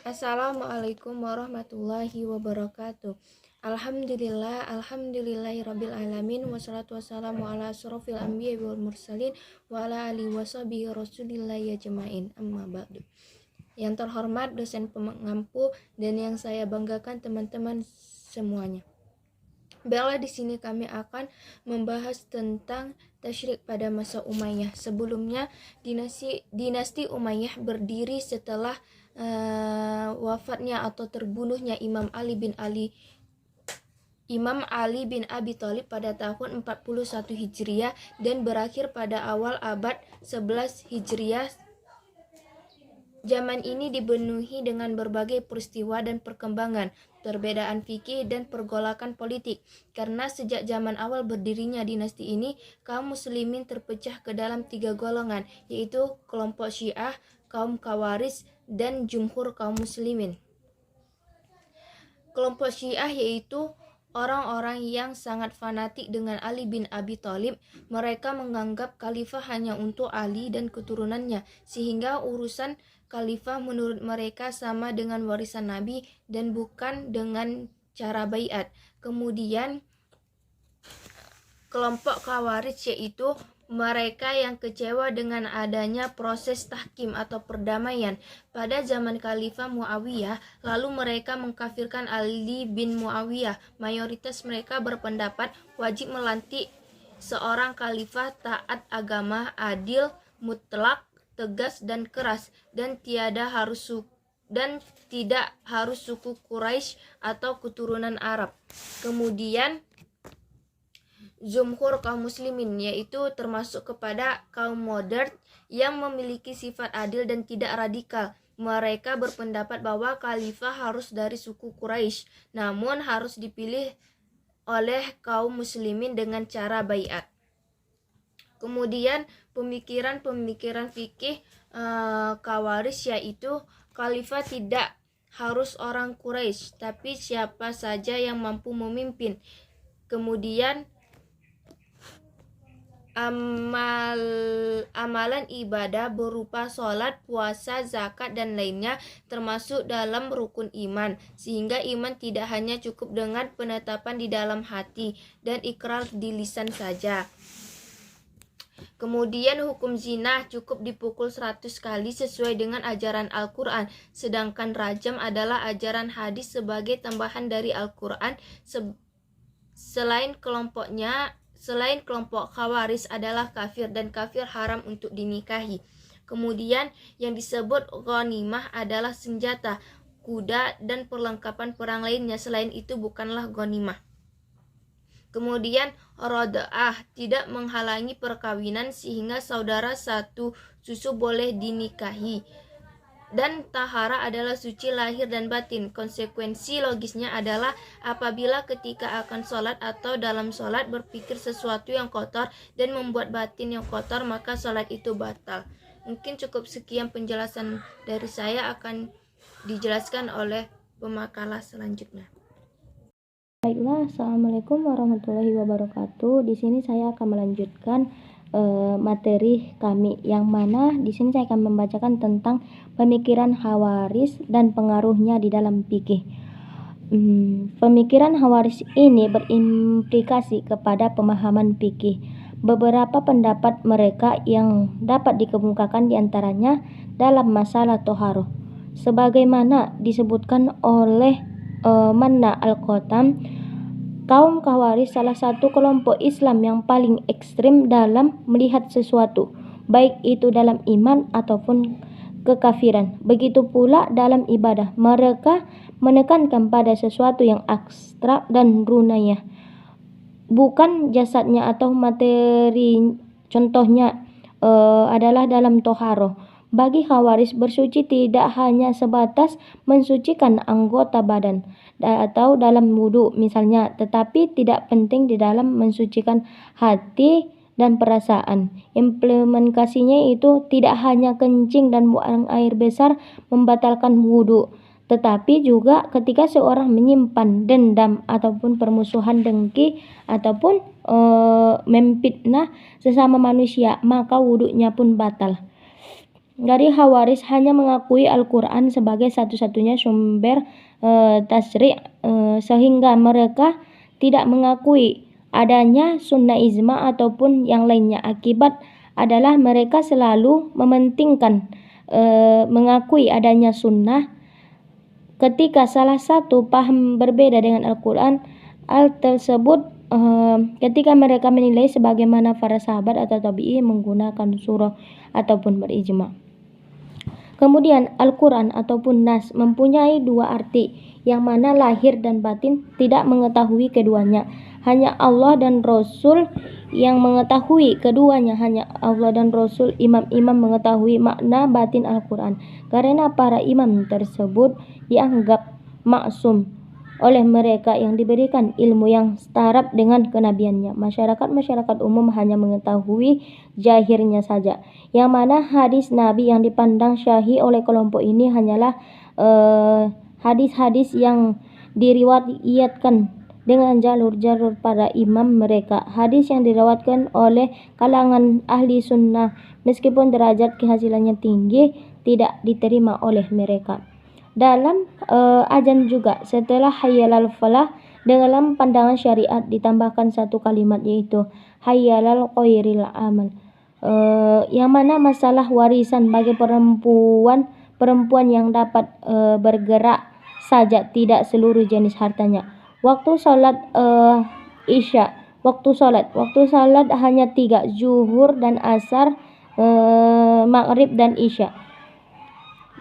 Assalamualaikum warahmatullahi wabarakatuh. Alhamdulillahirabbil alamin, wassalatu wassalamu ala asyrofil anbiya wal mursalin wa ala alihi washabihi rasulillahi ajmain. Amma ba'du. Yang terhormat dosen pengampu dan yang saya banggakan teman-teman semuanya. Baiklah, di sini kami akan membahas tentang tasyrik pada masa Umayyah. Sebelumnya, dinasti Umayyah berdiri setelah wafatnya atau terbunuhnya Imam Ali bin Abi Thalib pada tahun 41 Hijriah dan berakhir pada awal abad 11 Hijriah. Zaman ini dipenuhi dengan berbagai peristiwa dan perkembangan, perbedaan fikih dan pergolakan politik. Karena sejak zaman awal berdirinya dinasti ini, kaum muslimin terpecah ke dalam 3 golongan, yaitu kelompok Syiah, kaum Khawarij, dan jumhur kaum muslimin. Kelompok Syiah yaitu orang-orang yang sangat fanatik dengan Ali bin Abi Thalib. Mereka menganggap khalifah hanya untuk Ali dan keturunannya, sehingga urusan khalifah menurut mereka sama dengan warisan Nabi dan bukan dengan cara baiat. Kemudian kelompok Khawarij yaitu mereka yang kecewa dengan adanya proses tahkim atau perdamaian pada zaman Khalifah Muawiyah, lalu mereka mengkafirkan Ali bin Muawiyah. Mayoritas mereka berpendapat wajib melantik seorang khalifah taat agama, adil, mutlak, tegas dan keras, dan tidak harus suku Quraisy atau keturunan Arab. Kemudian jumhur kaum muslimin yaitu termasuk kepada kaum modern yang memiliki sifat adil dan tidak radikal. Mereka berpendapat bahwa khalifah harus dari suku Quraisy, namun harus dipilih oleh kaum muslimin dengan cara baiat. Kemudian pemikiran fikih Khawarij yaitu khalifah tidak harus orang Quraisy, tapi siapa saja yang mampu memimpin. Kemudian amalan ibadah berupa sholat, puasa, zakat, dan lainnya termasuk dalam rukun iman, sehingga iman tidak hanya cukup dengan penetapan di dalam hati dan ikrar di lisan saja. Kemudian hukum zina cukup dipukul 100 kali sesuai dengan ajaran Al-Quran, sedangkan rajam adalah ajaran hadis sebagai tambahan dari Al-Quran. Selain kelompok Khawarij adalah kafir dan kafir haram untuk dinikahi. Kemudian yang disebut ghanimah adalah senjata, kuda, dan perlengkapan perang lainnya. Selain itu bukanlah ghanimah. Kemudian roda'ah tidak menghalangi perkawinan sehingga saudara satu susu boleh dinikahi. Dan tahara adalah suci lahir dan batin. Konsekuensi logisnya adalah apabila ketika akan sholat atau dalam sholat berpikir sesuatu yang kotor dan membuat batin yang kotor, maka sholat itu batal. Mungkin cukup sekian penjelasan dari saya, akan dijelaskan oleh pemakalah selanjutnya. Baiklah, Assalamualaikum warahmatullahi wabarakatuh. Di sini saya akan melanjutkan materi kami, yang mana di sini saya akan membacakan tentang pemikiran Khawarij dan pengaruhnya di dalam fikih. Pemikiran Khawarij ini berimplikasi kepada pemahaman fikih. Beberapa pendapat mereka yang dapat dikemukakan diantaranya dalam masalah toharoh, sebagaimana disebutkan oleh Manna Al-Qatam. Kaum Khawarij salah satu kelompok Islam yang paling ekstrim dalam melihat sesuatu, baik itu dalam iman ataupun kekafiran. Begitu pula dalam ibadah, mereka menekankan pada sesuatu yang abstrak dan runaya, bukan jasadnya atau materi. Contohnya adalah dalam toharoh. Bagi Khawarij, bersuci tidak hanya sebatas mensucikan anggota badan atau dalam wudhu misalnya, tetapi tidak penting di dalam mensucikan hati dan perasaan. Implementasinya itu tidak hanya kencing dan buang air besar membatalkan wudhu, tetapi juga ketika seorang menyimpan dendam ataupun permusuhan, dengki ataupun memfitnah sesama manusia, maka wudhunya pun batal. dari Khawarij hanya mengakui Al-Quran sebagai satu-satunya sumber tasyri' sehingga mereka tidak mengakui adanya sunnah ijma ataupun yang lainnya. Akibat adalah mereka selalu mementingkan mengakui adanya sunnah ketika salah satu paham berbeda dengan Al-Quran. Al tersebut ketika mereka menilai sebagaimana para sahabat atau tabi'in menggunakan surah ataupun berijma. Kemudian Al-Quran ataupun Nas mempunyai dua arti, yang mana lahir dan batin tidak mengetahui keduanya. Hanya Allah dan Rasul yang mengetahui keduanya. Hanya Allah dan Rasul, imam-imam mengetahui makna batin Al-Quran. Karena para imam tersebut dianggap maksum oleh mereka yang diberikan ilmu yang setara dengan kenabiannya. Masyarakat umum hanya mengetahui zahirnya saja, yang mana hadis Nabi yang dipandang syahih oleh kelompok ini hanyalah hadis-hadis yang diriwayatkan dengan jalur-jalur para imam mereka. Hadis yang diriwayatkan oleh kalangan ahli sunnah meskipun derajat kehasilannya tinggi tidak diterima oleh mereka. Dalam azan juga setelah hayyalal falah dalam pandangan syariat ditambahkan satu kalimat, yaitu hayyalal khairil amal, yang mana masalah warisan bagi perempuan yang dapat bergerak saja, tidak seluruh jenis hartanya. Waktu salat isya, waktu salat hanya 3, zuhur dan asar, maghrib dan isya.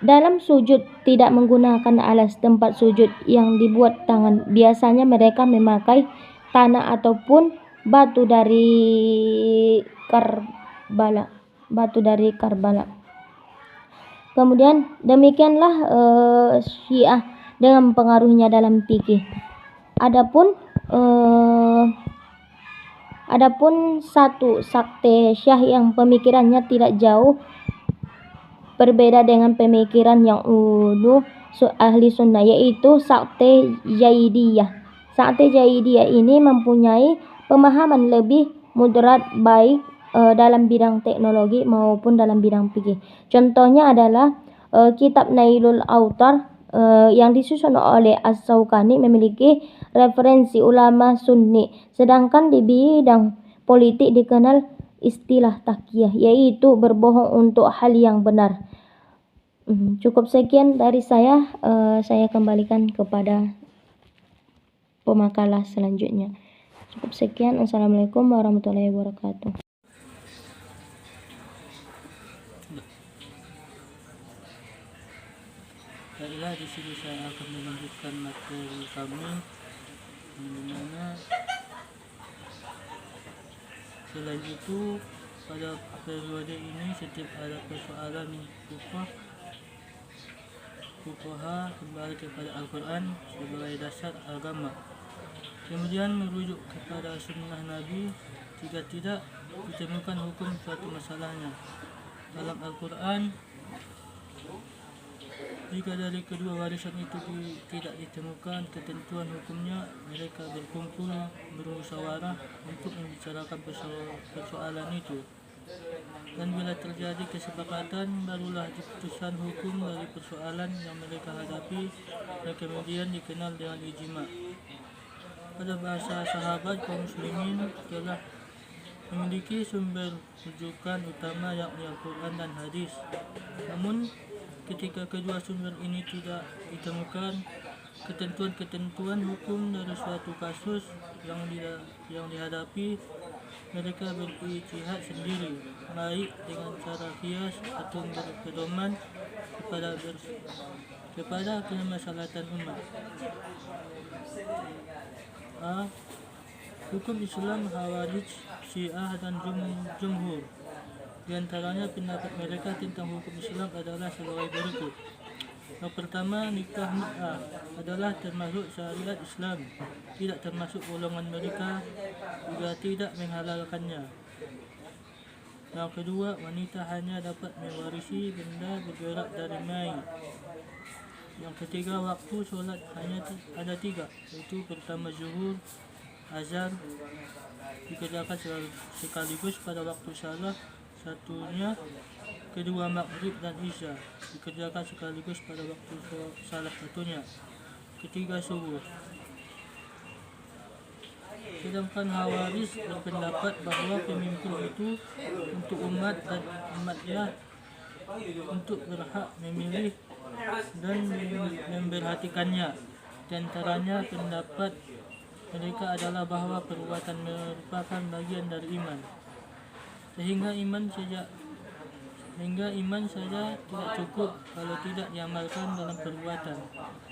Dalam sujud tidak menggunakan alas tempat sujud yang dibuat tangan. Biasanya mereka memakai tanah ataupun batu dari Karbala. Kemudian demikianlah Syiah dengan pengaruhnya dalam fikih. Adapun satu sakte Syiah yang pemikirannya tidak jauh berbeda dengan pemikiran yang ahli sunnah, yaitu sakte Zaidiyah. Sakte Zaidiyah ini mempunyai pemahaman lebih moderat baik dalam bidang teknologi maupun dalam bidang fikih. Contohnya adalah kitab Nailul Autar yang disusun oleh As-Syaukani memiliki referensi ulama Sunni, sedangkan di bidang politik dikenal istilah taqiyah, yaitu berbohong untuk hal yang benar. Cukup sekian dari saya. Saya kembalikan kepada pemakalah selanjutnya. Cukup sekian. Assalamualaikum warahmatullahi wabarakatuh. Baiklah, di sini saya akan melanjutkan materi kami, di mana selain itu pada periode ini setiap ada persoalan fuqaha kembali kepada Al-Quran sebagai dasar agama, kemudian merujuk kepada sunnah Nabi jika tidak ditemukan hukum suatu masalahnya dalam Al-Quran. Jika dari kedua warisan itu tidak ditemukan ketentuan hukumnya, mereka berkumpul bermusyawarah untuk membicarakan persoalan itu. Dan bila terjadi kesepakatan, barulah diputuskan hukum dari persoalan yang mereka hadapi, dan kemudian dikenal dengan ijma. Pada bahasa sahabat, kaum muslimin telah memiliki sumber rujukan utama yakni Al-Quran dan hadis. Namun ketika kedua sumber ini tidak ditemukan, ketentuan-ketentuan hukum dari suatu kasus yang dihadapi, mereka berijtihad sendiri, baik dengan cara kias atau berpedoman kepada kemaslahatan umat. Hukum Islam Khawarij, Syiah dan Jumhur. Di antaranya pendapat mereka tentang hukum Islam adalah sebagai berikut. Yang pertama, nikah mut'ah adalah termasuk syariat Islam, tidak termasuk golongan mereka, juga tidak menghalalkannya. Yang kedua, wanita hanya dapat mewarisi benda bergerak dari mayit. Yang ketiga, waktu sholat hanya ada 3, yaitu pertama zuhur, azan dikerjakan sekaligus pada waktu salah satunya kedua maghrib dan isya dikerjakan sekaligus pada waktu salah satunya. Ketiga, subuh. Sedangkan Hawaris berpendapat bahwa pemimpin itu untuk umat dan umatnya untuk berhak memilih dan memperhatikannya. Di antaranya pendapat mereka adalah bahwa perbuatan merupakan bagian dari iman, sehingga iman saja tidak cukup kalau tidak diamalkan dalam perbuatan.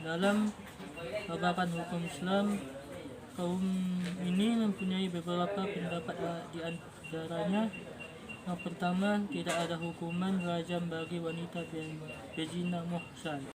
Dalam babakan hukum Islam, kaum ini mempunyai beberapa pendapat, di antaranya yang pertama, tidak ada hukuman rajam bagi wanita berzina muhsan.